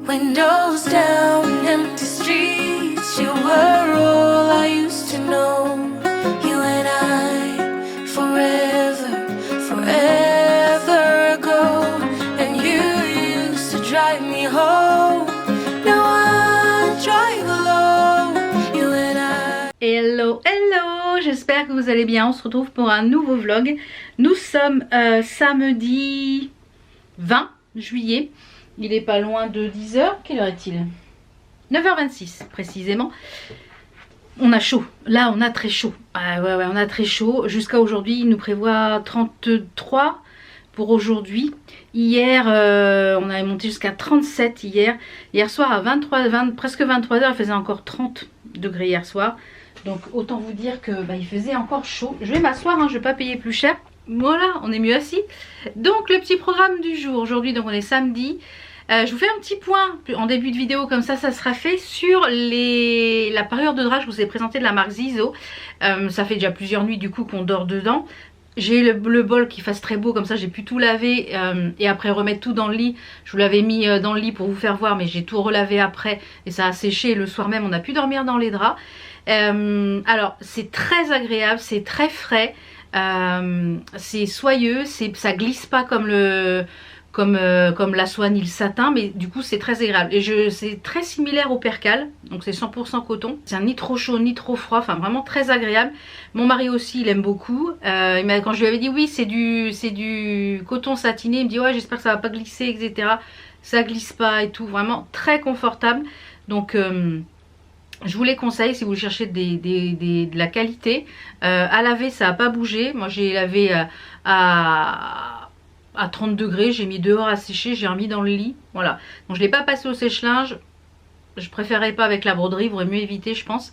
Windows down, empty streets. You were all I used to know. You and I, forever, forever ago. And you used to drive me home. Now I drive alone. You and I. Hello, hello, j'espère que vous allez bien. On se retrouve pour un nouveau vlog. Nous sommes samedi 20 juillet. Il est pas loin de 10h. Quelle heure est-il? 9h26 précisément. On a chaud. Là, on a très chaud. Ouais, on a très chaud. Jusqu'à aujourd'hui, il nous prévoit 33 pour aujourd'hui. Hier, on avait monté jusqu'à 37 hier. Hier soir à presque 23h, il faisait encore 30 degrés hier soir. Donc autant vous dire que il faisait encore chaud. Je vais m'asseoir, hein, je ne vais pas payer plus cher. Voilà, on est mieux assis. Donc le petit programme du jour. Aujourd'hui, donc on est samedi. Je vous fais un petit point en début de vidéo, comme ça sera fait sur la parure de drap. Je vous ai présenté de la marque Zizo. Ça fait déjà plusieurs nuits du coup qu'on dort dedans. J'ai le bol qui fasse très beau, comme ça j'ai pu tout laver et après remettre tout dans le lit. Je vous l'avais mis dans le lit pour vous faire voir, mais j'ai tout relavé après et ça a séché. Le soir même on a pu dormir dans les draps. Alors c'est très agréable, c'est très frais, c'est soyeux, ça glisse pas comme la soie ni le satin, mais du coup c'est très agréable. Et c'est très similaire au percale, donc c'est 100% coton. C'est ni trop chaud ni trop froid, enfin vraiment très agréable. Mon mari aussi il aime beaucoup. Quand je lui avais dit oui c'est du coton satiné, il me dit ouais j'espère que ça va pas glisser, etc. Ça glisse pas et tout, vraiment très confortable. Donc je vous les conseille si vous cherchez de la qualité. À laver ça n'a pas bougé. Moi j'ai lavé à 30 degrés, j'ai mis dehors à sécher, j'ai remis dans le lit, voilà. Donc je ne l'ai pas passé au sèche-linge, je préférerais pas avec la broderie, vaudrait mieux éviter je pense.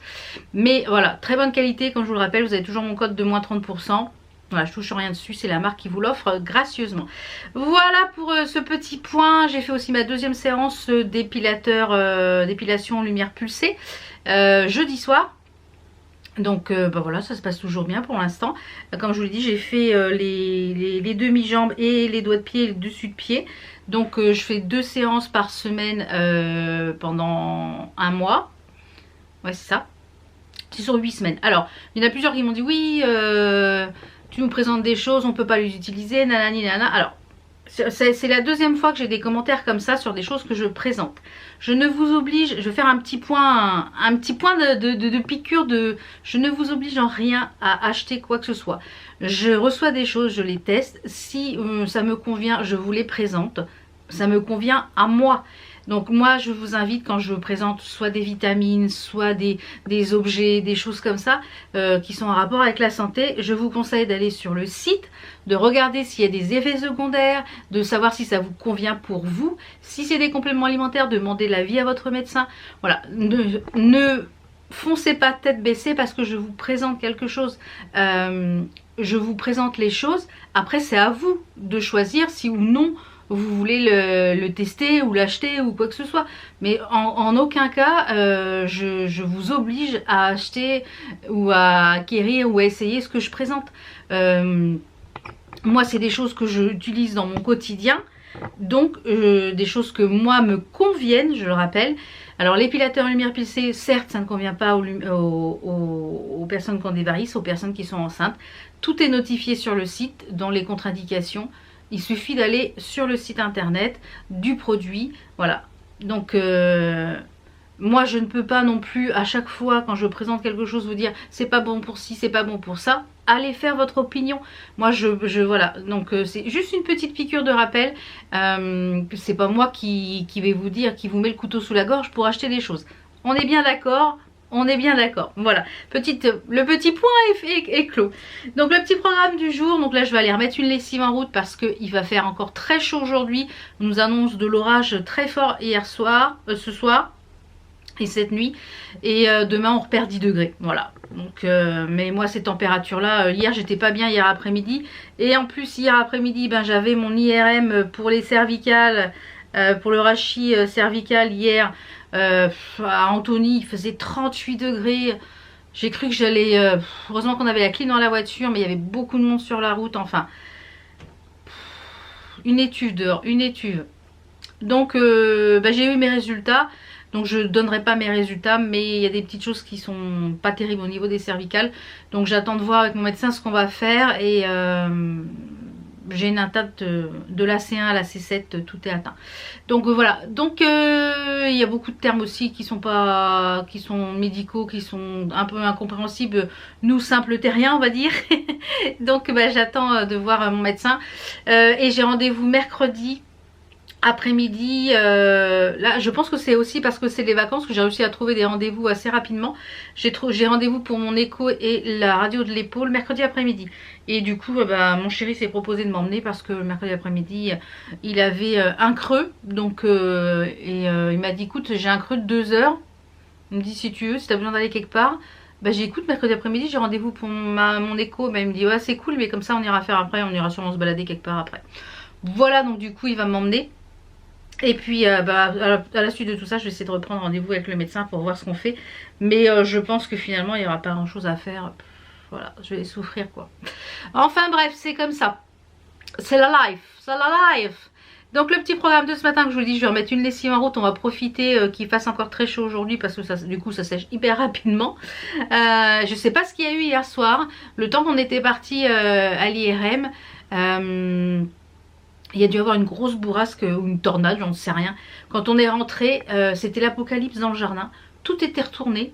Mais voilà, très bonne qualité, comme je vous le rappelle, vous avez toujours mon code de moins 30%. Voilà, je touche rien dessus, c'est la marque qui vous l'offre gracieusement. Voilà pour ce petit point. J'ai fait aussi ma deuxième séance d'épilation lumière pulsée jeudi soir. Donc voilà, ça se passe toujours bien pour l'instant. Comme je vous l'ai dit, j'ai fait les demi-jambes et les doigts de pied et le dessus de pied. Donc je fais 2 séances par semaine pendant un mois. Ouais, c'est ça. C'est sur 8 semaines. Alors, il y en a plusieurs qui m'ont dit oui, tu nous présentes des choses, on peut pas les utiliser, nanani nana. Alors, c'est la deuxième fois que j'ai des commentaires comme ça sur des choses que je présente. Je ne vous oblige, je vais faire un petit point de piqûre de... Je ne vous oblige en rien à acheter quoi que ce soit. Je reçois des choses, je les teste. Si ça me convient, je vous les présente. Ça me convient à moi. Donc moi je vous invite quand je vous présente soit des vitamines, soit des objets, des choses comme ça qui sont en rapport avec la santé, je vous conseille d'aller sur le site, de regarder s'il y a des effets secondaires, de savoir si ça vous convient pour vous. Si c'est des compléments alimentaires, demandez l'avis à votre médecin. Voilà, ne foncez pas tête baissée parce que je vous présente quelque chose. Je vous présente les choses, après c'est à vous de choisir si ou non vous voulez le tester ou l'acheter ou quoi que ce soit. Mais en aucun cas, je vous oblige à acheter ou à acquérir ou à essayer ce que je présente. Moi, c'est des choses que j'utilise dans mon quotidien. Donc, des choses que moi me conviennent, je le rappelle. Alors, l'épilateur lumière pulsée, certes, ça ne convient pas aux personnes qui ont des varices, aux personnes qui sont enceintes. Tout est notifié sur le site dans les contre-indications. Il suffit d'aller sur le site internet du produit, voilà. Donc moi je ne peux pas non plus à chaque fois quand je présente quelque chose vous dire c'est pas bon pour ci, c'est pas bon pour ça. Allez faire votre opinion. Moi voilà, donc c'est juste une petite piqûre de rappel. C'est pas moi qui vais vous dire, qui vous met le couteau sous la gorge pour acheter des choses. On est bien d'accord? On est bien d'accord, voilà, le petit point est clos. Donc le petit programme du jour, donc là je vais aller remettre une lessive en route parce qu'il va faire encore très chaud aujourd'hui. On nous annonce de l'orage très fort ce soir et cette nuit. Et demain on repère 10 degrés, voilà. Donc, mais moi ces températures là, hier j'étais pas bien hier après-midi. Et en plus hier après-midi, j'avais mon IRM pour les cervicales, pour le rachis cervical hier. À Antony il faisait 38 degrés. J'ai cru que j'allais... heureusement qu'on avait la clim dans la voiture, mais il y avait beaucoup de monde sur la route. Enfin, une étuve dehors, une étuve. Donc j'ai eu mes résultats. Donc je ne donnerai pas mes résultats, mais il y a des petites choses qui sont pas terribles au niveau des cervicales. Donc j'attends de voir avec mon médecin ce qu'on va faire. Et j'ai une atteinte de la C1 à la C7, tout est atteint. Donc voilà. Donc il y a beaucoup de termes aussi qui sont médicaux, qui sont un peu incompréhensibles, nous simples terriens on va dire. Donc j'attends de voir mon médecin. Et j'ai rendez-vous mercredi après-midi. Là je pense que c'est aussi parce que c'est les vacances que j'ai réussi à trouver des rendez-vous assez rapidement. J'ai rendez-vous pour mon écho et la radio de l'épaule mercredi après-midi. Et du coup mon chéri s'est proposé de m'emmener parce que le mercredi après-midi il avait un creux. Donc il m'a dit écoute j'ai un creux de 2 heures. Il me dit si tu veux, si tu as besoin d'aller quelque part. J'écoute mercredi après-midi, j'ai rendez-vous pour mon écho. Il me dit ouais c'est cool mais comme ça on ira faire après, on ira sûrement se balader quelque part après. Voilà, donc du coup il va m'emmener. Et puis à la suite de tout ça je vais essayer de reprendre rendez-vous avec le médecin pour voir ce qu'on fait. Mais je pense que finalement il n'y aura pas grand chose à faire. Voilà, je vais souffrir quoi. Enfin bref, c'est comme ça. C'est la life, c'est la life. Donc le petit programme de ce matin que je vous dis, je vais remettre une lessive en route. On va profiter qu'il fasse encore très chaud aujourd'hui parce que ça, du coup ça sèche hyper rapidement. Je sais pas ce qu'il y a eu hier soir. Le temps qu'on était parti à l'IRM. Il y a dû y avoir une grosse bourrasque ou une tornade, j'en sais rien. Quand on est rentré, c'était l'apocalypse dans le jardin. Tout était retourné.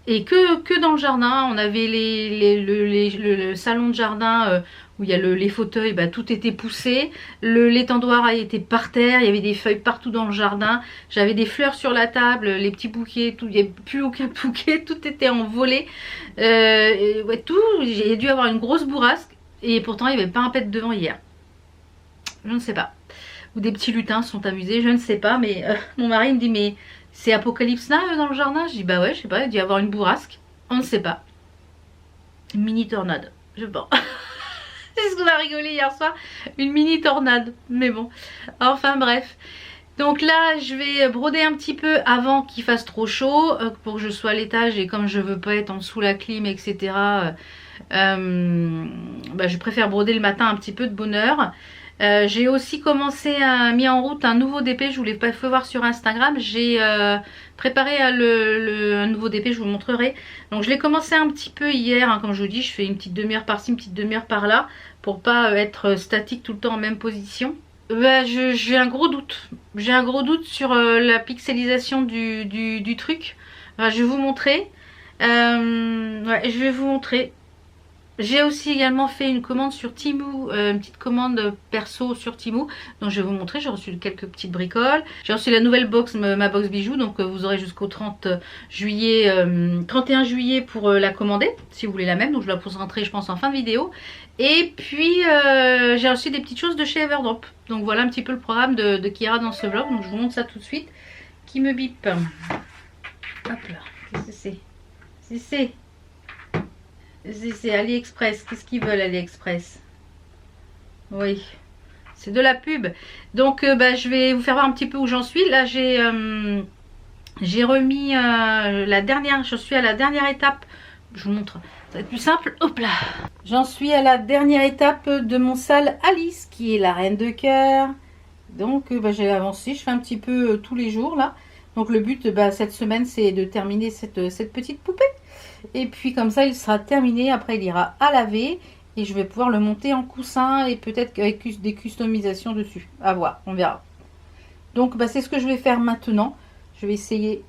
Et que dans le jardin, on avait le salon de jardin où il y a les fauteuils, tout était poussé. L'étendoir était par terre, il y avait des feuilles partout dans le jardin. J'avais des fleurs sur la table, les petits bouquets, tout, il n'y avait plus aucun bouquet, tout était envolé. Il y a dû y avoir une grosse bourrasque et pourtant il n'y avait pas un pet de vent hier. Je ne sais pas. Ou des petits lutins se sont amusés, je ne sais pas. Mais mon mari me dit mais c'est apocalypse là dans le jardin. Je dis bah ouais je sais pas, il doit y avoir une bourrasque. On ne sait pas. Une mini tornade, je pense. C'est ce qu'on a rigolé hier soir. Une mini tornade. Mais bon. Enfin bref. Donc là je vais broder un petit peu avant qu'il fasse trop chaud. Pour que je sois à l'étage et comme je veux pas être en dessous la clim etc. Je préfère broder le matin un petit peu de bonne heure. J'ai aussi mis en route un nouveau DP, je vous l'ai pas fait voir sur Instagram. J'ai préparé un nouveau DP, je vous le montrerai. Donc je l'ai commencé un petit peu hier, hein, comme je vous dis, je fais une petite demi-heure par-ci, une petite demi-heure par-là, pour pas être statique tout le temps en même position. J'ai un gros doute. J'ai un gros doute sur la pixelisation du truc. Je vais vous montrer. Je vais vous montrer. J'ai aussi également fait une commande sur Temu, une petite commande perso sur Temu. Donc je vais vous montrer, j'ai reçu quelques petites bricoles. J'ai reçu la nouvelle box, ma box bijoux. Donc vous aurez jusqu'au 31 juillet pour la commander, si vous voulez la même. Donc je la présenterai je pense en fin de vidéo. Et puis j'ai reçu des petites choses de chez Everdrop. Donc voilà un petit peu le programme de Kira dans ce vlog. Donc je vous montre ça tout de suite. Qui me bip. Hop là, qu'est-ce que c'est? C'est AliExpress. Qu'est-ce qu'ils veulent AliExpress? Oui, c'est de la pub. Donc je vais vous faire voir un petit peu où j'en suis. Là j'ai remis la dernière. Je suis à la dernière étape. Je vous montre. Ça va être plus simple. Hop là. J'en suis à la dernière étape de mon sale Alice qui est la reine de cœur. Donc j'ai avancé. Je fais un petit peu tous les jours là. Donc le but cette semaine c'est de terminer cette petite poupée. Et puis comme ça il sera terminé, après il ira à laver et je vais pouvoir le monter en coussin et peut-être avec des customisations dessus. À voir, on verra. Donc c'est ce que je vais faire maintenant. Je vais essayer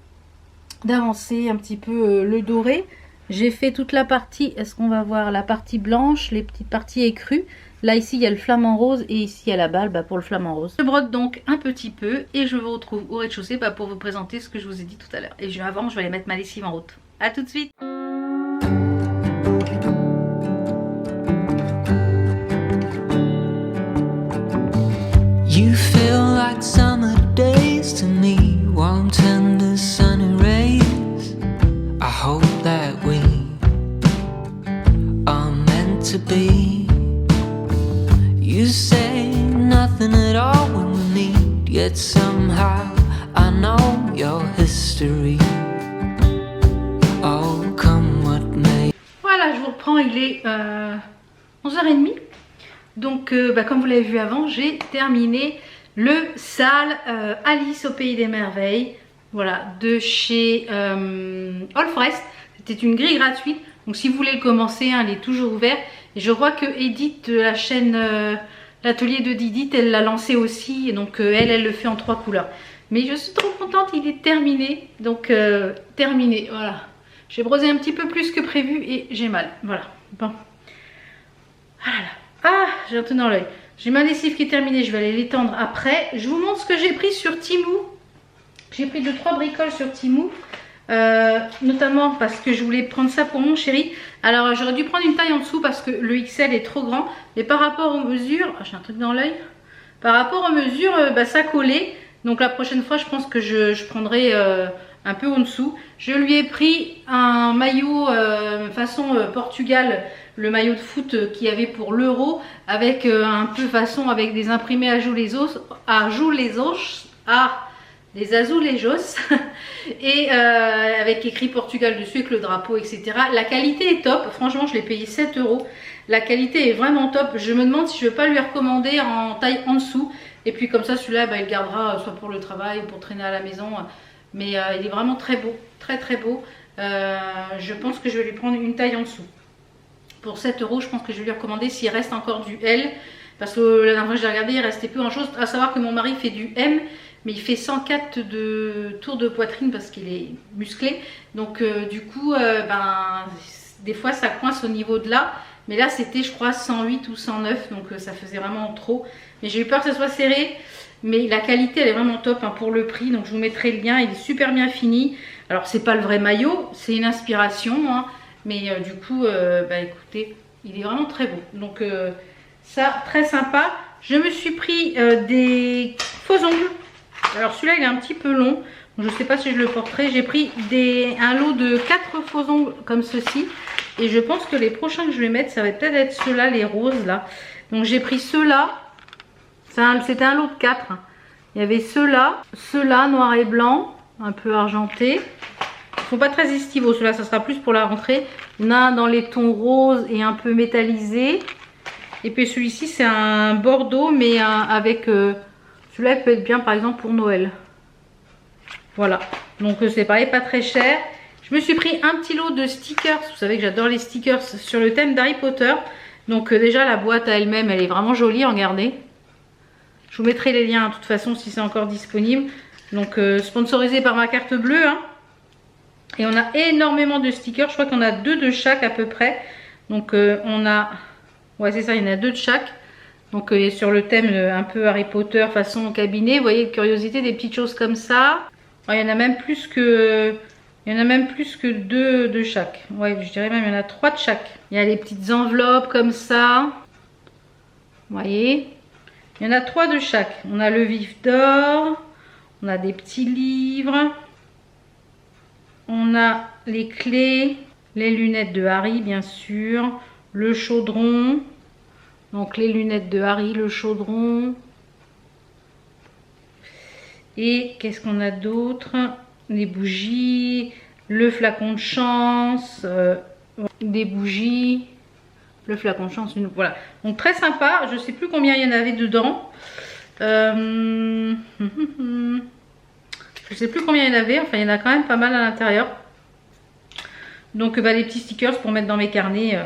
d'avancer un petit peu le doré. J'ai fait toute la partie, est-ce qu'on va voir la partie blanche, les petites parties écrues. Là ici il y a le flamant rose et ici à la balle pour le flamant rose. Je brode donc un petit peu et je vous retrouve au rez-de-chaussée pour vous présenter ce que je vous ai dit tout à l'heure. Et avant je vais aller mettre ma lessive en route. A tout de suite. You feel like summer days to me, warm tender sunny rays. I hope that we are meant to be. You say nothing at all when we meet, yet somehow I know your history. Oh, come what may. Voilà, je vous reprends, il est 11h30. Donc comme vous l'avez vu avant, j'ai terminé le sale Alice au pays des merveilles. Voilà, de chez Allfrest. C'était une grille gratuite. Donc si vous voulez le commencer, hein, il est toujours ouvert. Et je crois que Edith de la chaîne l'atelier de Didith, elle l'a lancé aussi. Et donc elle le fait en 3 couleurs. Mais je suis trop contente, il est terminé. Donc terminé, voilà. J'ai brosé un petit peu plus que prévu et j'ai mal. Voilà, bon. Ah là là. Ah, j'ai un trou dans l'œil. J'ai ma lessive qui est terminée, je vais aller l'étendre après. Je vous montre ce que j'ai pris sur Temu. J'ai pris 2-3 bricoles sur Temu. Notamment parce que je voulais prendre ça pour mon chéri. Alors j'aurais dû prendre une taille en dessous parce que le XL est trop grand. Mais par rapport aux mesures, j'ai un truc dans l'œil. Par rapport aux mesures, ça collait. Donc la prochaine fois je pense que je prendrai un peu en dessous. Je lui ai pris un maillot façon Portugal, le maillot de foot qu'il y avait pour l'Euro, avec un peu façon avec des imprimés à des azulejos et avec écrit Portugal dessus avec le drapeau, etc. La qualité est top, franchement je l'ai payé 7 €. La qualité est vraiment top. Je me demande si je ne vais pas lui recommander en taille en dessous. Et puis comme ça celui-là il gardera soit pour le travail ou pour traîner à la maison. Mais il est vraiment très beau, très très beau. Je pense que je vais lui prendre une taille en dessous. Pour 7 €, je pense que je vais lui recommander s'il reste encore du L. Parce que la dernière fois que j'ai regardé, il ne restait plus grand chose. À savoir que mon mari fait du M, mais il fait 104 de tours de poitrine parce qu'il est musclé. Donc du coup, des fois ça coince au niveau de là. Mais là c'était je crois 108 ou 109, donc ça faisait vraiment trop. Mais j'ai eu peur que ça soit serré. Mais la qualité elle est vraiment top hein, pour le prix. Donc je vous mettrai le lien, il est super bien fini. Alors c'est pas le vrai maillot, c'est une inspiration. Hein, mais du coup, écoutez, il est vraiment très beau. Donc ça, très sympa. Je me suis pris des faux ongles. Alors celui-là il est un petit peu long. Je ne sais pas si je le porterai. J'ai pris un lot de 4 faux ongles comme ceci. Et je pense que les prochains que je vais mettre, ça va peut-être être ceux-là, les roses là. Donc j'ai pris ceux-là. C'était un lot de 4. Il y avait ceux-là, noir et blanc, un peu argenté. Ils ne sont pas très estivaux, ceux-là, ça sera plus pour la rentrée. Il y en a un dans les tons roses et un peu métallisé. Et puis celui-ci, c'est un bordeaux, mais avec... celui-là, il peut être bien, par exemple, pour Noël. Voilà. Donc c'est pareil, pas très cher. Je me suis pris un petit lot de stickers. Vous savez que j'adore les stickers sur le thème d'Harry Potter. Donc déjà, la boîte à elle-même, elle est vraiment jolie, regardez. Je vous mettrai les liens de toute façon si c'est encore disponible. Donc sponsorisé par ma carte bleue. Hein. Et on a énormément de stickers. Je crois qu'on a 2 de chaque à peu près. Donc on a... Ouais c'est ça, il y en a 2 de chaque. Donc sur le thème un peu Harry Potter façon cabinet. Vous voyez, curiosité, des petites choses comme ça. Il y en a même plus que... Il y en a même plus que 2 de chaque. Ouais, je dirais même il y en a 3 de chaque. Il y a les petites enveloppes comme ça. Vous voyez. Il y en a 3 de chaque. On a le vif d'or. On a des petits livres. On a les clés. Les lunettes de Harry, bien sûr. Le chaudron. Donc les lunettes de Harry, le chaudron. Et qu'est-ce qu'on a d'autre? Les bougies. Le flacon de chance. Des bougies. Le flacon de chance, voilà. Donc très sympa. Je ne sais plus combien il y en avait dedans. Je ne sais plus combien il y en avait. Enfin, il y en a quand même pas mal à l'intérieur. Donc les petits stickers pour mettre dans mes carnets.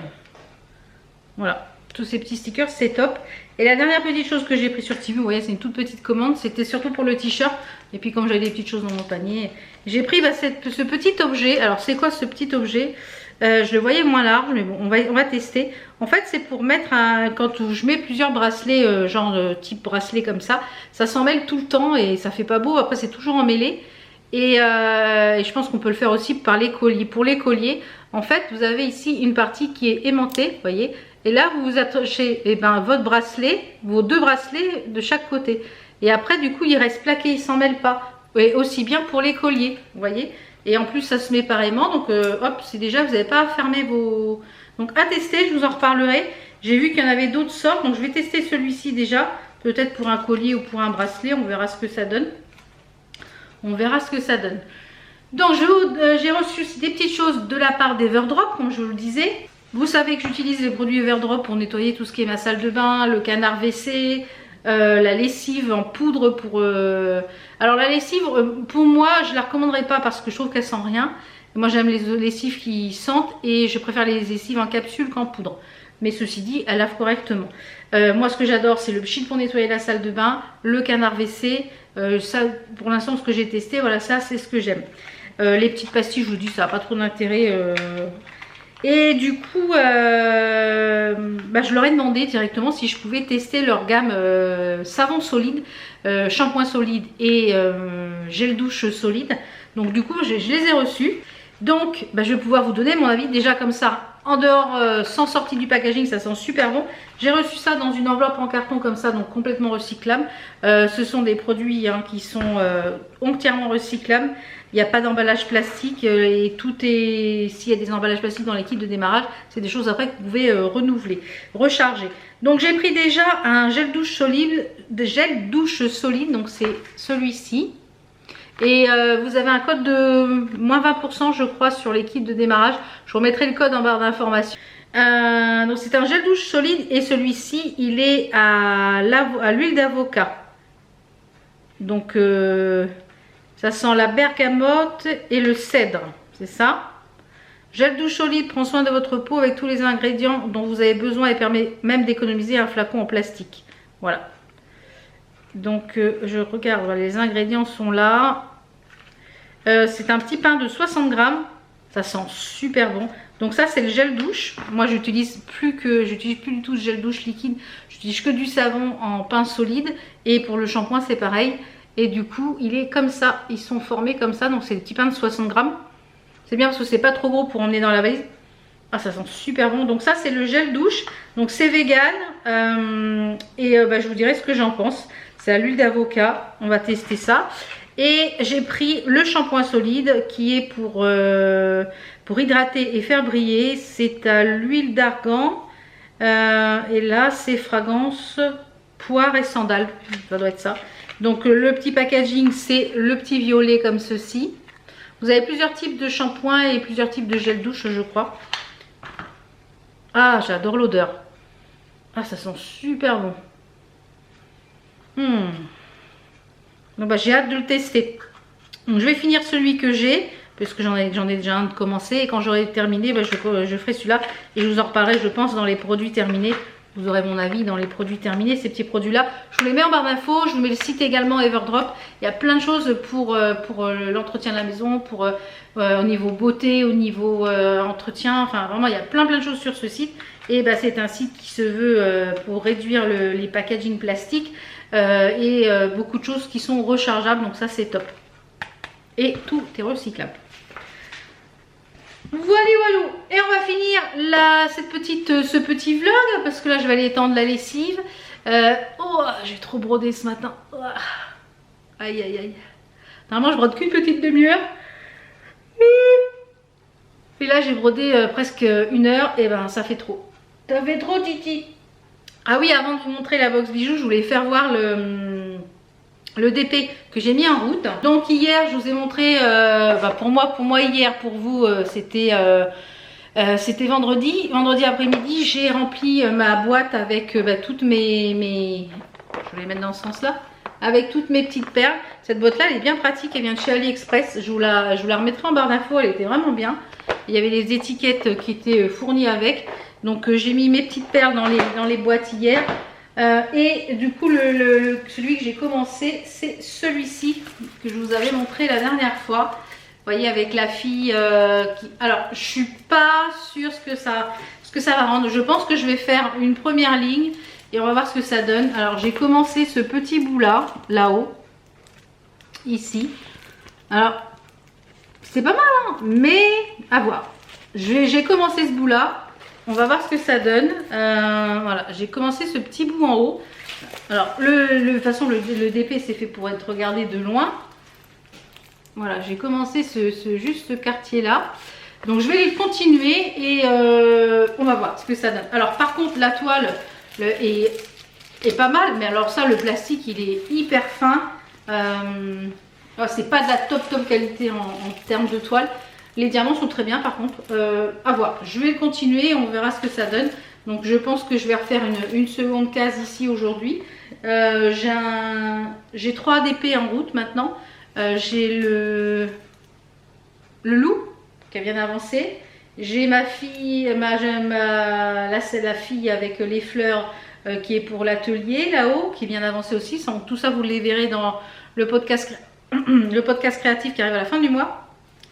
Voilà. Tous ces petits stickers, c'est top. Et la dernière petite chose que j'ai pris sur Temu, vous voyez, c'est une toute petite commande. C'était surtout pour le t-shirt. Et puis comme j'avais des petites choses dans mon panier, j'ai pris ce petit objet. Alors c'est quoi ce petit objet? Je le voyais moins large, mais bon, on va tester. En fait, c'est pour mettre quand je mets plusieurs bracelets, genre type bracelet comme ça, ça s'emmêle tout le temps et ça fait pas beau. Après, c'est toujours emmêlé. Et je pense qu'on peut le faire aussi par les colliers. Pour les colliers, en fait, vous avez ici une partie qui est aimantée, vous voyez. Et là, vous attachez votre bracelet, vos 2 bracelets de chaque côté. Et après, du coup, il reste plaqué, il ne s'en mêle pas. Et aussi bien pour les colliers, vous voyez. Et en plus, ça se met pareillement. Donc, hop, c'est déjà, vous n'avez pas à fermer vos... Donc, à tester, je vous en reparlerai. J'ai vu qu'il y en avait d'autres sortes. Donc, je vais tester celui-ci déjà. Peut-être pour un collier ou pour un bracelet. On verra ce que ça donne. On verra ce que ça donne. Donc, j'ai reçu des petites choses de la part d'Everdrop, comme je vous le disais. Vous savez que j'utilise les produits Everdrop pour nettoyer tout ce qui est ma salle de bain, le canard WC, la lessive en poudre pour... Alors la lessive, pour moi, je la recommanderais pas parce que je trouve qu'elle sent rien. Moi j'aime les lessives qui sentent et je préfère les lessives en capsule qu'en poudre. Mais ceci dit, elle lave correctement. Moi ce que j'adore c'est le pchit pour nettoyer la salle de bain, le canard WC. Ça pour l'instant ce que j'ai testé, voilà, ça c'est ce que j'aime. Les petites pastilles, je vous dis, ça n'a pas trop d'intérêt. Et du coup, je leur ai demandé directement si je pouvais tester leur gamme savon solide, shampoing solide et gel douche solide. Donc du coup, je les ai reçus. Donc, je vais pouvoir vous donner mon avis déjà comme ça. En dehors, sans sortie du packaging, ça sent super bon. J'ai reçu ça dans une enveloppe en carton comme ça, donc complètement recyclable. Ce sont des produits qui sont entièrement recyclables. Il n'y a pas d'emballage plastique et tout est... S'il y a des emballages plastiques dans les kits de démarrage, c'est des choses après que vous pouvez renouveler, recharger. Donc j'ai pris déjà un gel douche solide, donc c'est celui-ci. Et vous avez un code de moins 20% je crois sur les kits de démarrage. Je vous remettrai le code en barre d'informations. Donc c'est un gel douche solide et celui-ci il est à l'huile d'avocat. Donc ça sent la bergamote et le cèdre, c'est ça. Gel douche solide prend soin de votre peau avec tous les ingrédients dont vous avez besoin et permet même d'économiser un flacon en plastique. Voilà. Donc je regarde, voilà, les ingrédients sont là. C'est un petit pain de 60 grammes. Ça sent super bon. Donc ça c'est le gel douche. Moi j'utilise plus du tout ce gel douche liquide. J'utilise que du savon en pain solide. Et pour le shampoing c'est pareil. Et du coup il est comme ça. Ils sont formés comme ça. Donc c'est des petits pains de 60 grammes. C'est bien parce que c'est pas trop gros pour emmener dans la valise. Ah ça sent super bon. Donc ça c'est le gel douche. Donc c'est vegan. Je vous dirai ce que j'en pense. C'est à l'huile d'avocat. On va tester ça. Et j'ai pris le shampoing solide qui est pour hydrater et faire briller. C'est à l'huile d'argan. Et là, c'est fragrance poire et sandal. Ça doit être ça. Donc le petit packaging, c'est le petit violet comme ceci. Vous avez plusieurs types de shampoing et plusieurs types de gel douche, je crois. Ah, j'adore l'odeur. Ah, ça sent super bon. Donc j'ai hâte de le tester. Donc je vais finir celui que j'ai, puisque j'en ai déjà un de commencé. Et quand j'aurai terminé, je ferai celui-là. Et je vous en reparlerai, je pense, dans les produits terminés. Vous aurez mon avis dans les produits terminés, ces petits produits-là. Je vous les mets en barre d'infos. Je vous mets le site également, Everdrop. Il y a plein de choses pour l'entretien de la maison, au niveau beauté, au niveau entretien. Enfin, vraiment, il y a plein de choses sur ce site. Et c'est un site qui se veut pour réduire les packaging plastiques. Beaucoup de choses qui sont rechargeables, donc ça c'est top. Et tout est recyclable. Voilà. Et on va finir ce petit vlog parce que là je vais aller étendre la lessive. J'ai trop brodé ce matin. Aïe. Normalement je brode qu'une petite demi-heure. Et là j'ai brodé presque 1 heure. Et ça fait trop. Ça fait trop, Titi. Ah oui, avant de vous montrer la box bijoux, je voulais faire voir le DP que j'ai mis en route. Donc hier, je vous ai montré, pour moi hier, pour vous, c'était vendredi. Vendredi après-midi, j'ai rempli ma boîte avec toutes mes... Je vais les mettre dans ce sens-là. Avec toutes mes petites perles. Cette boîte-là, elle est bien pratique. Elle vient de chez AliExpress. Je vous la remettrai en barre d'infos. Elle était vraiment bien. Il y avait les étiquettes qui étaient fournies avec. Donc j'ai mis mes petites perles dans les boîtes hier. Et du coup celui que j'ai commencé, c'est celui-ci que je vous avais montré la dernière fois. Vous voyez, avec la fille alors je suis pas sûre ce que ça va rendre. Je pense que je vais faire une première ligne et on va voir ce que ça donne. Alors j'ai commencé ce petit bout là-haut, ici. Alors c'est pas mal hein, mais à voir. J'ai commencé ce bout là. On va voir ce que ça donne. Voilà, j'ai commencé ce petit bout en haut. Alors, de toute façon, le DP, c'est fait pour être regardé de loin. Voilà, j'ai commencé juste ce quartier-là. Donc, je vais les continuer et on va voir ce que ça donne. Alors, par contre, la toile est pas mal. Mais alors ça, le plastique, il est hyper fin. C'est pas de la top qualité en termes de toile. Les diamants sont très bien par contre, à voir. Je vais continuer, on verra ce que ça donne. Donc je pense que je vais refaire une seconde case ici aujourd'hui. J'ai 3 ADP en route maintenant. J'ai le loup qui vient d'avancer. J'ai ma fille, là c'est la fille avec les fleurs qui est pour l'atelier là-haut, qui vient d'avancer aussi. Tout ça vous les verrez dans le podcast créatif qui arrive à la fin du mois.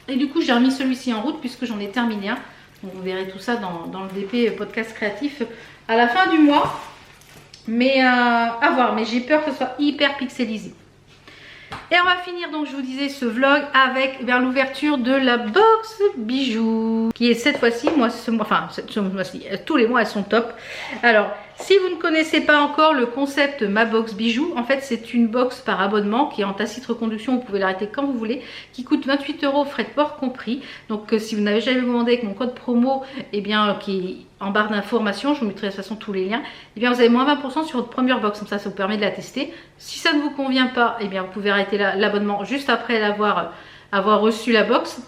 Et du coup j'ai remis celui-ci en route puisque j'en ai terminé un. Donc, vous verrez tout ça dans le DP podcast créatif à la fin du mois. Mais à voir, mais j'ai peur que ce soit hyper pixelisé. Et on va finir donc, je vous disais, ce vlog avec l'ouverture de la box bijoux, qui est cette fois-ci, tous les mois elles sont top. Alors, si vous ne connaissez pas encore le concept ma box bijoux, en fait c'est une box par abonnement qui est en tacite reconduction, vous pouvez l'arrêter quand vous voulez, qui coûte 28 €, frais de port compris. Donc si vous n'avez jamais commandé avec mon code promo, eh bien qui est en barre d'informations, je vous mettrai de toute façon tous les liens, eh bien vous avez moins 20% sur votre première box, comme ça vous permet de la tester. Si ça ne vous convient pas, eh bien vous pouvez arrêter l'abonnement juste après avoir reçu la box.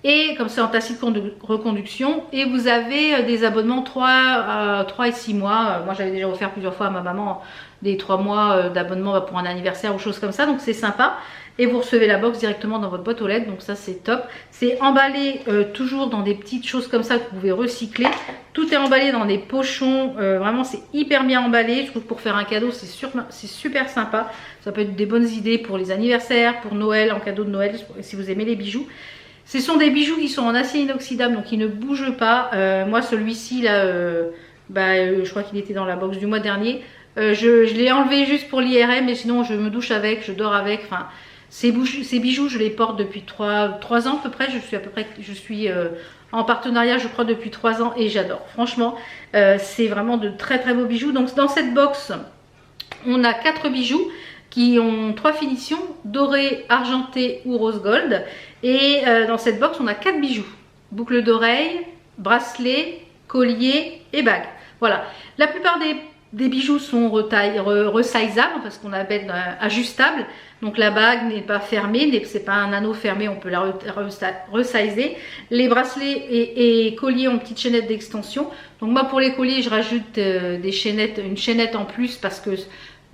Et comme c'est en tacite reconduction, et vous avez des abonnements 3 et 6 mois. Moi j'avais déjà offert plusieurs fois à ma maman des 3 mois d'abonnement pour un anniversaire ou choses comme ça, donc c'est sympa. Et vous recevez la box directement dans votre boîte aux lettres, donc ça c'est top. C'est emballé toujours dans des petites choses comme ça que vous pouvez recycler. Tout est emballé dans des pochons, vraiment c'est hyper bien emballé. Je trouve que pour faire un cadeau c'est super sympa. Ça peut être des bonnes idées pour les anniversaires, pour Noël, en cadeau de Noël, si vous aimez les bijoux. Ce sont des bijoux qui sont en acier inoxydable, donc ils ne bougent pas. Moi celui-ci là, je crois qu'il était dans la box du mois dernier. Je l'ai enlevé juste pour l'IRM, mais sinon je me douche avec, je dors avec. Enfin, ces bijoux je les porte depuis 3 ans à peu près. Je suis en partenariat je crois depuis 3 ans et j'adore. Franchement, c'est vraiment de très très beaux bijoux. Donc dans cette box, on a 4 bijoux qui ont 3 finitions, doré, argenté ou rose gold. Et dans cette box, on a 4 bijoux. Boucle d'oreille, bracelet, collier et bague. Voilà. La plupart des bijoux sont resizables, enfin ce qu'on appelle ajustables. Donc la bague n'est pas fermée, c'est pas un anneau fermé, on peut la resizer. Les bracelets et colliers ont une petite chaînette d'extension. Donc moi pour les colliers, je rajoute une chaînette en plus parce que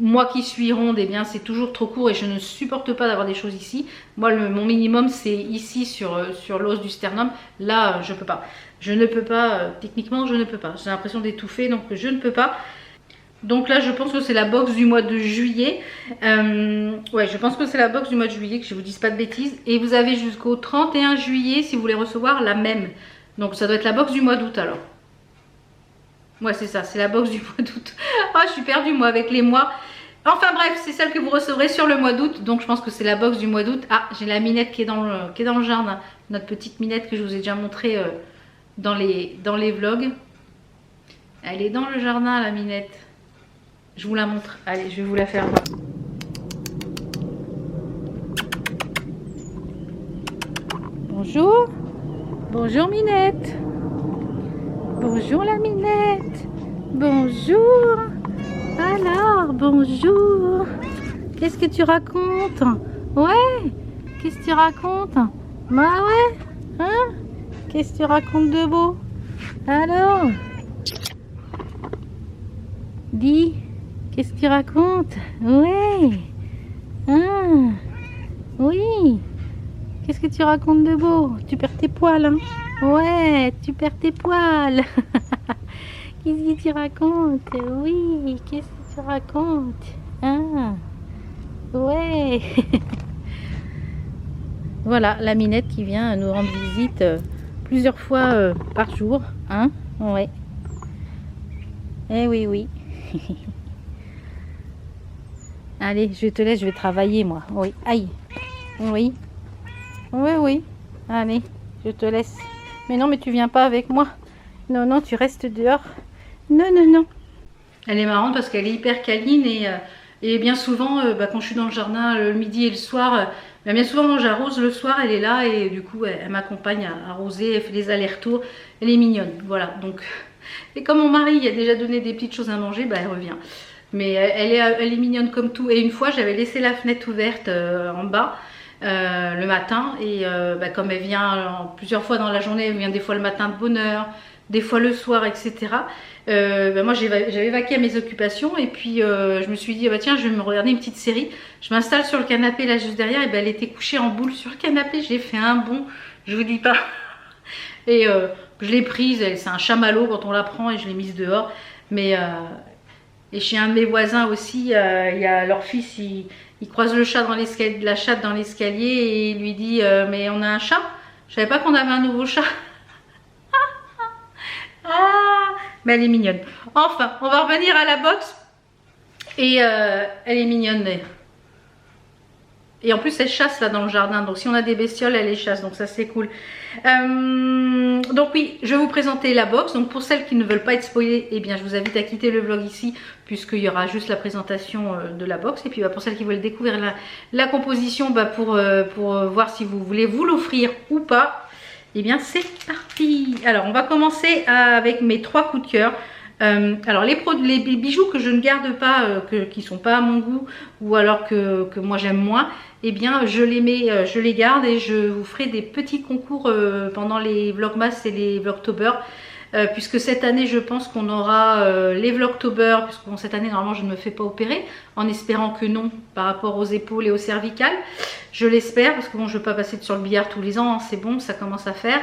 moi qui suis ronde, eh bien c'est toujours trop court et je ne supporte pas d'avoir des choses ici. Moi mon minimum c'est ici sur l'os du sternum. Là je peux pas. Je ne peux pas, techniquement je ne peux pas. J'ai l'impression d'étouffer donc je ne peux pas. Donc là je pense que c'est la box du mois de juillet. Ouais, je pense que c'est la box du mois de juillet, que je vous dise pas de bêtises. Et vous avez jusqu'au 31 juillet si vous voulez recevoir la même. Donc ça doit être la box du mois d'août alors. Ouais c'est ça, c'est la box du mois d'août. Oh je suis perdue moi avec les mois. Enfin bref, c'est celle que vous recevrez sur le mois d'août. Donc je pense que c'est la box du mois d'août. Ah, j'ai la minette qui est dans le jardin. Notre petite minette que je vous ai déjà montrée dans les vlogs. Elle est dans le jardin la minette. Je vous la montre. Allez, je vais vous la faire voir. Bonjour. Bonjour minette. Bonjour la minette. Bonjour. Alors, bonjour. Qu'est-ce que tu racontes? Ouais. Qu'est-ce que tu racontes? Bah ouais. Hein? Qu'est-ce que tu racontes de beau? Alors? Dis. Qu'est-ce que tu racontes? Ouais. Hein? Oui. Qu'est-ce que tu racontes de beau? Tu perds tes poils, hein? Ouais, tu perds tes poils. Qu'est-ce que tu racontes? Oui, qu'est-ce que tu racontes? Ah, ouais. Voilà, la minette qui vient nous rendre visite plusieurs fois par jour. Hein? Ouais. Eh oui, oui. Allez, je te laisse, je vais travailler moi. Oui, aïe. Oui. Oui, oui. Allez, je te laisse. Mais non, mais tu viens pas avec moi. Non, non, tu restes dehors. Non, non, non. Elle est marrante parce qu'elle est hyper câline et bien souvent, quand je suis dans le jardin le midi et le soir, bien souvent quand j'arrose le soir, elle est là et du coup, elle m'accompagne à arroser, elle fait les allers-retours. Elle est mignonne, voilà. Donc, et comme mon mari a déjà donné des petites choses à manger, elle revient. Mais elle est mignonne comme tout. Et une fois, j'avais laissé la fenêtre ouverte en bas. le matin. Et comme elle vient plusieurs fois dans la journée, elle vient des fois le matin de bonne heure, des fois le soir, etc. Moi j'avais vaqué à mes occupations et puis je me suis dit tiens, je vais me regarder une petite série. Je m'installe sur le canapé là juste derrière et elle était couchée en boule sur le canapé. J'ai fait un bond, je vous dis pas. Et je l'ai prise, c'est un chamallow quand on la prend et je l'ai mise dehors. Mais et chez un de mes voisins aussi, il y a leur fils, il croise le chat dans l'escalier, la chatte dans l'escalier et il lui dit mais on a un chat. Je savais pas qu'on avait un nouveau chat. Ah, mais elle est mignonne. Enfin, on va revenir à la box. Et elle est mignonne. Et en plus, elle chasse là dans le jardin. Donc si on a des bestioles, elle les chasse. Donc ça, c'est cool. Donc oui, je vais vous présenter la box. Donc pour celles qui ne veulent pas être spoilées, eh bien, je vous invite à quitter le vlog ici, puisqu'il y aura juste la présentation de la box. Et puis pour celles qui veulent découvrir la composition, pour voir si vous voulez vous l'offrir ou pas, eh bien c'est parti. Alors on va commencer avec mes 3 coups de cœur. Alors les bijoux que je ne garde pas, qui sont pas à mon goût, ou alors que moi j'aime moins, eh bien je les mets, je les garde et je vous ferai des petits concours pendant les Vlogmas et les Vlogtober. Puisque cette année je pense qu'on aura les Vlogtober, puisque bon, cette année normalement je ne me fais pas opérer, en espérant que non par rapport aux épaules et aux cervicales, je l'espère, parce que bon, je ne veux pas passer sur le billard tous les ans, hein, c'est bon, ça commence à faire.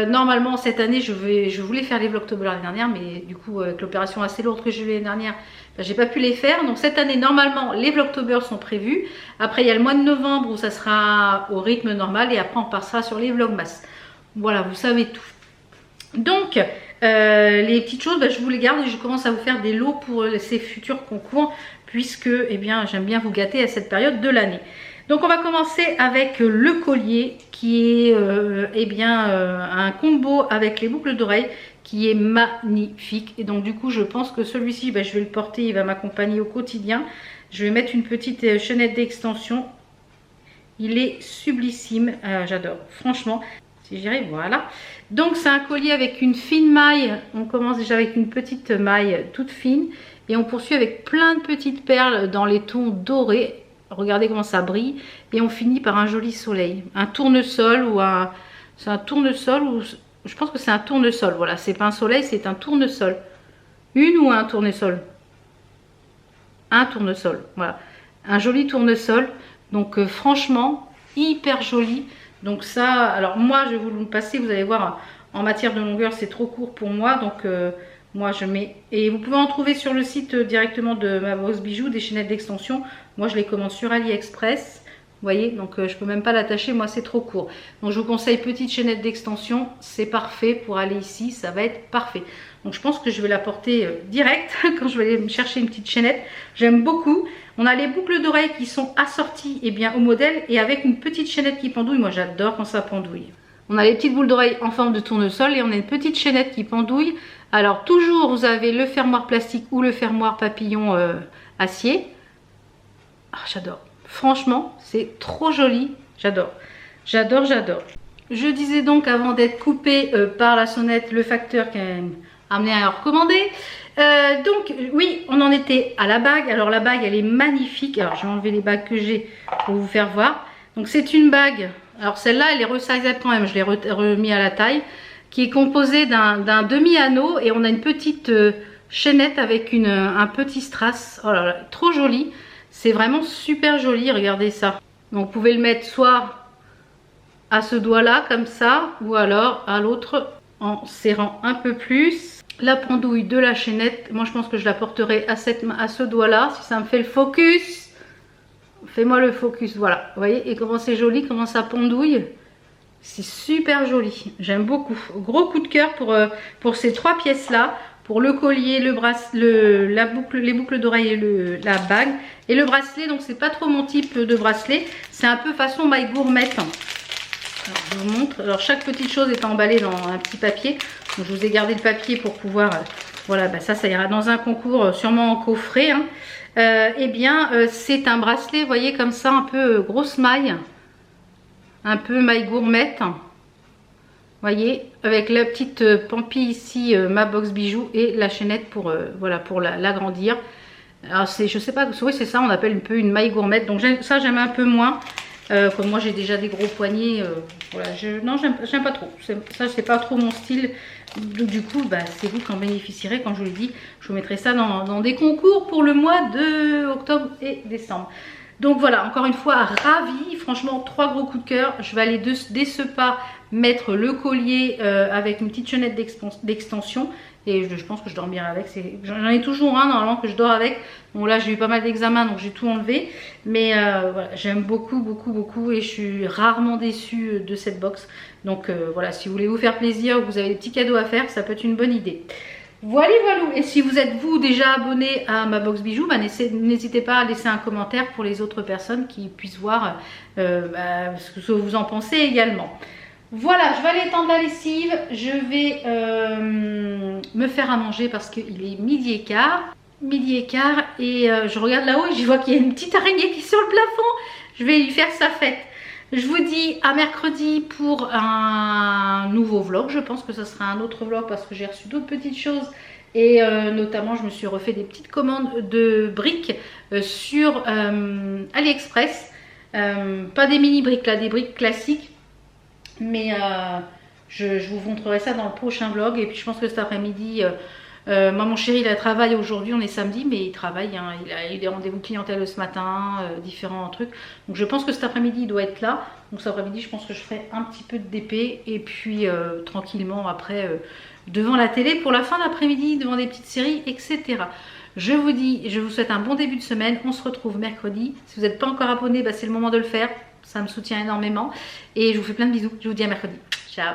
Normalement cette année je voulais faire les Vlogtober l'année dernière, mais du coup avec l'opération assez lourde que j'ai eu l'année dernière, j'ai pas pu les faire. Donc cette année normalement les Vlogtober sont prévus. Après il y a le mois de novembre où ça sera au rythme normal et après on passera sur les Vlogmas. Voilà, vous savez tout. Donc les petites choses, je vous les garde et je commence à vous faire des lots pour ces futurs concours, puisque j'aime bien vous gâter à cette période de l'année. Donc on va commencer avec le collier qui est un combo avec les boucles d'oreilles qui est magnifique. Et donc du coup je pense que celui-ci, je vais le porter, il va m'accompagner au quotidien. Je vais mettre une petite chaînette d'extension. Il est sublissime, j'adore, franchement. Si j'irai, voilà. Donc c'est un collier avec une fine maille. On commence déjà avec une petite maille toute fine. Et on poursuit avec plein de petites perles dans les tons dorés. Regardez comment ça brille. Et on finit par un joli soleil. Un tournesol ou un... C'est un tournesol ou... Je pense que c'est un tournesol. Voilà, c'est pas un soleil, c'est un tournesol. Une ou un tournesol? Un tournesol, voilà. Un joli tournesol. Donc franchement, hyper joli. Donc ça, alors moi je vais vous le passer, vous allez voir, en matière de longueur c'est trop court pour moi. Donc moi je mets, et vous pouvez en trouver sur le site directement de ma box bijoux, des chaînettes d'extension. Moi je les commande sur AliExpress, vous voyez, donc je peux même pas l'attacher, moi c'est trop court. Donc je vous conseille petite chaînette d'extension, c'est parfait pour aller ici, ça va être parfait. Donc je pense que je vais la porter direct quand je vais aller me chercher une petite chaînette. J'aime beaucoup. On a les boucles d'oreilles qui sont assorties au modèle et avec une petite chaînette qui pendouille. Moi j'adore quand ça pendouille. On a les petites boucles d'oreilles en forme de tournesol et on a une petite chaînette qui pendouille. Alors toujours vous avez le fermoir plastique ou le fermoir papillon acier. Ah, j'adore. Franchement c'est trop joli. J'adore. J'adore, j'adore. Je disais donc avant d'être coupée par la sonnette, le facteur qui a amené à recommander. Donc oui, on en était à la bague. Alors la bague elle est magnifique. Alors je vais enlever les bagues que j'ai pour vous faire voir. Donc c'est une bague, alors celle-là elle est resizable quand même, je l'ai remis à la taille, qui est composée d'un demi-anneau et on a une petite chaînette avec un petit strass. Oh là là, trop joli. C'est vraiment super joli, regardez ça. Donc vous pouvez le mettre soit à ce doigt-là comme ça, ou alors à l'autre en serrant un peu plus. La pendouille de la chaînette, moi je pense que je la porterai à ce doigt là, si ça me fait le focus. Fais-moi le focus, voilà, vous voyez, et comment c'est joli, comment ça pendouille. C'est super joli, j'aime beaucoup. Gros coup de cœur pour ces 3 pièces là, pour le collier, les boucles d'oreilles et la bague. Et le bracelet, donc c'est pas trop mon type de bracelet, c'est un peu façon maille gourmette. Alors, je vous montre, alors chaque petite chose est emballée dans un petit papier. Donc, je vous ai gardé le papier pour pouvoir, voilà, ça ira dans un concours sûrement en coffret. Hein. C'est un bracelet, vous voyez, comme ça, un peu grosse maille, un peu maille gourmette. Vous voyez, avec la petite pampille ici, ma box bijoux et la chaînette pour, voilà, pour l'agrandir. Alors je sais pas, oui c'est ça, on appelle un peu une maille gourmette. Donc ça j'aime un peu moins. Comme moi j'ai déjà des gros poignets, voilà, non j'aime pas trop. Ça c'est pas trop mon style. Du coup bah, c'est vous qui en bénéficierez, comme je vous l'ai dit. Je vous mettrai ça dans des concours pour le mois de octobre et décembre. Donc voilà, encore une fois, ravie. Franchement, 3 gros coups de cœur. Je vais aller dès ce pas mettre le collier avec une petite chaînette d'extension. Et je pense que je dormirai avec. J'en ai toujours un normalement que je dors avec. Bon là, j'ai eu pas mal d'examens, donc j'ai tout enlevé. Mais voilà, j'aime beaucoup, beaucoup, beaucoup. Et je suis rarement déçue de cette box. Donc voilà, si vous voulez vous faire plaisir ou vous avez des petits cadeaux à faire, ça peut être une bonne idée. Voilà, voilà. Et si vous êtes vous déjà abonné à ma box bijoux, bah, n'hésitez pas à laisser un commentaire pour les autres personnes qui puissent voir ce que vous en pensez également. Voilà, je vais aller étendre la lessive. Je vais me faire à manger parce qu'il est midi et quart. Midi et quart et je regarde là-haut et je vois qu'il y a une petite araignée qui est sur le plafond. Je vais lui faire sa fête. Je vous dis à mercredi pour un nouveau vlog. Je pense que ce sera un autre vlog parce que j'ai reçu d'autres petites choses. Et notamment, je me suis refait des petites commandes de briques sur AliExpress. Pas des mini briques là, des briques classiques. Mais je vous montrerai ça dans le prochain vlog. Et puis je pense que cet après-midi... moi mon chéri il a travaillé aujourd'hui, on est samedi mais il travaille, hein, il a eu des rendez-vous clientèle ce matin, différents trucs. Donc je pense que cet après-midi il doit être là. Donc cet après-midi je pense que je ferai un petit peu de DP et puis tranquillement après devant la télé pour la fin d'après-midi, devant des petites séries, etc. Je vous dis, je vous souhaite un bon début de semaine, on se retrouve mercredi. Si vous n'êtes pas encore abonné, bah, c'est le moment de le faire, ça me soutient énormément. Et je vous fais plein de bisous, je vous dis à mercredi. Ciao.